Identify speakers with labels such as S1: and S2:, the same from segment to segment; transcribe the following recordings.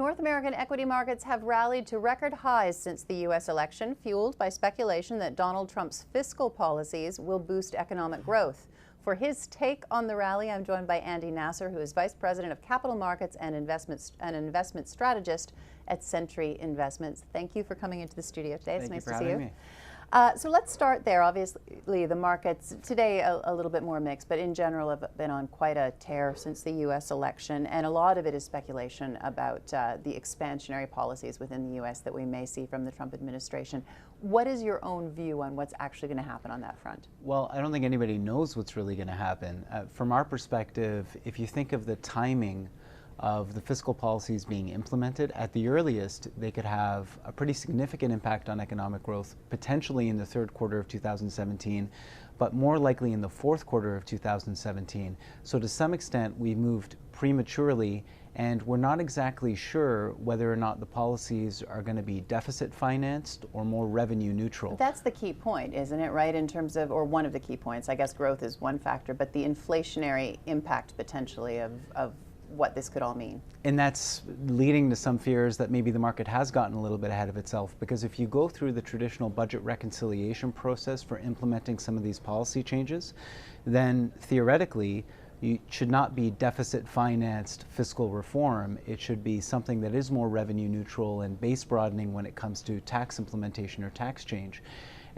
S1: North American equity markets have rallied to record highs since the U.S. election, fueled by speculation that Donald Trump's fiscal policies will boost economic growth. For his take on the rally, I'm joined by Andy Nasr, who is Vice President of Capital Markets and Investment Strategist at Sentry Investments. Thank you for coming into the studio today. It's nice to see you. So let's start there. Obviously, the markets today a little bit more mixed, but in general have been on quite a tear since the U.S. election, and a lot of it is speculation about the expansionary policies within the U.S. that we may see from the Trump administration. What is your own view on what's actually going to happen on that front?
S2: Well, I don't think anybody knows what's really going to happen. From our perspective, if you think of the timing of the fiscal policies being implemented, at the earliest, they could have a pretty significant impact on economic growth, potentially in the third quarter of 2017, but more likely in the fourth quarter of 2017. So to some extent, we moved prematurely, and we're not exactly sure whether or not the policies are going to be deficit financed or more revenue neutral.
S1: That's the key point, isn't it, right, in terms of, or one of the key points, I guess growth is one factor, but the inflationary impact potentially of what this could all mean.
S2: And that's leading to some fears that maybe the market has gotten a little bit ahead of itself, because if you go through the traditional budget reconciliation process for implementing some of these policy changes, then theoretically you should not be deficit financed fiscal reform. It should be something that is more revenue neutral and base broadening when it comes to tax implementation or tax change.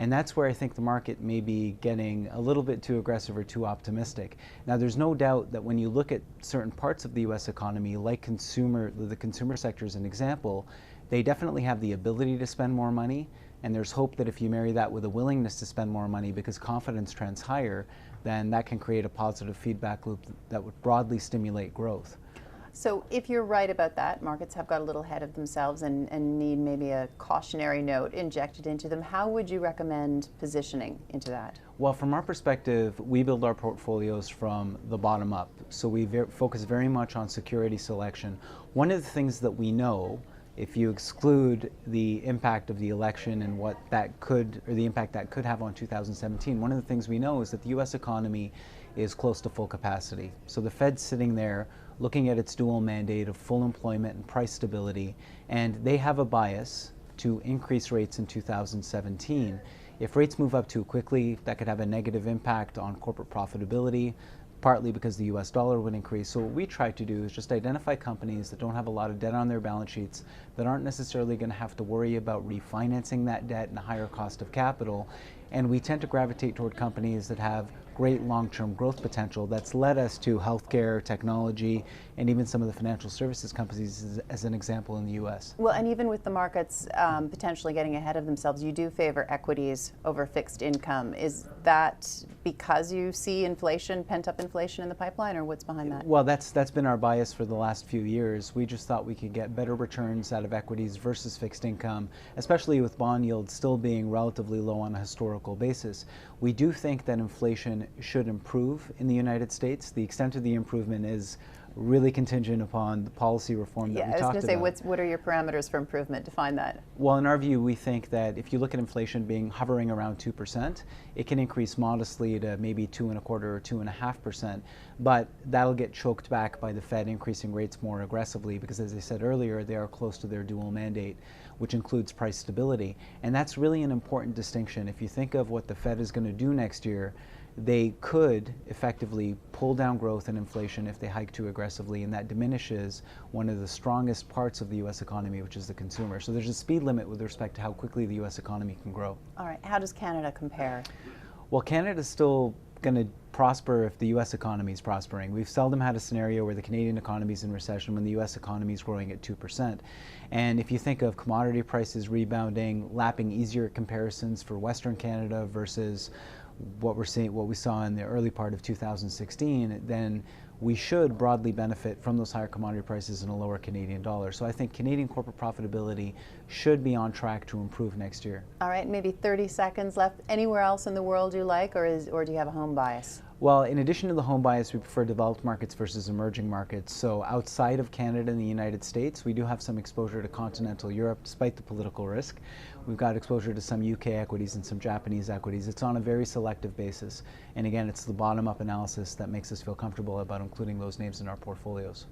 S2: And that's where I think the market may be getting a little bit too aggressive or too optimistic. Now, there's no doubt that when you look at certain parts of the U.S. economy, like the consumer sector as an example, they definitely have the ability to spend more money. And there's hope that if you marry that with a willingness to spend more money because confidence trends higher, then that can create a positive feedback loop that would broadly stimulate growth.
S1: So if you're right about that, markets have got a little ahead of themselves and need maybe a cautionary note injected into them. How would you recommend positioning into that?
S2: Well, from our perspective, we build our portfolios from the bottom up. So we focus very much on security selection. One of the things that we know, if you exclude the impact of the election and what that could, or the impact that could have on 2017, one of the things we know is that the U.S. economy is close to full capacity. So the Fed's sitting there looking at its dual mandate of full employment and price stability, and they have a bias to increase rates in 2017. If rates move up too quickly, that could have a negative impact on corporate profitability, partly because the US dollar would increase. So what we try to do is just identify companies that don't have a lot of debt on their balance sheets, that aren't necessarily going to have to worry about refinancing that debt and a higher cost of capital. And we tend to gravitate toward companies that have great long-term growth potential. That's led us to healthcare, technology, and even some of the financial services companies as an example in the US.
S1: Well, and even with the markets potentially getting ahead of themselves, you do favor equities over fixed income. Is that because you see inflation, pent-up inflation in the pipeline, or what's behind that?
S2: Well, that's been our bias for the last few years. We just thought we could get better returns out of equities versus fixed income, especially with bond yields still being relatively low on a historical basis. We do think that inflation should improve in the United States. The extent of the improvement is really contingent upon the policy reform that we talked about.
S1: I was going to say, what are your parameters for improvement? Define that.
S2: Well, in our view, we think that if you look at inflation hovering around 2%, it can increase modestly to maybe 2.25% or 2.5%, but that'll get choked back by the Fed increasing rates more aggressively because, as I said earlier, they are close to their dual mandate, which includes price stability. And that's really an important distinction. If you think of what the Fed is going to do next year, they could effectively pull down growth and inflation if they hike too aggressively, and that diminishes one of the strongest parts of the U.S. economy, which is the consumer. So there's a speed limit with respect to how quickly the U.S. economy can grow.
S1: All right. How does Canada compare?
S2: Well, Canada's still going to prosper if the U.S. economy is prospering. We've seldom had a scenario where the Canadian economy is in recession when the U.S. economy is growing at 2%. And if you think of commodity prices rebounding, lapping easier comparisons for Western Canada versus what we saw in the early part of 2016, then we should broadly benefit from those higher commodity prices and a lower Canadian dollar. So I think Canadian corporate profitability should be on track to improve next year.
S1: All right, maybe 30 seconds left. Anywhere else in the world you like, or do you have a home bias?
S2: Well, in addition to the home bias, we prefer developed markets versus emerging markets. So outside of Canada and the United States, we do have some exposure to continental Europe, despite the political risk. We've got exposure to some UK equities and some Japanese equities. It's on a very selective basis. And again, it's the bottom-up analysis that makes us feel comfortable about including those names in our portfolios.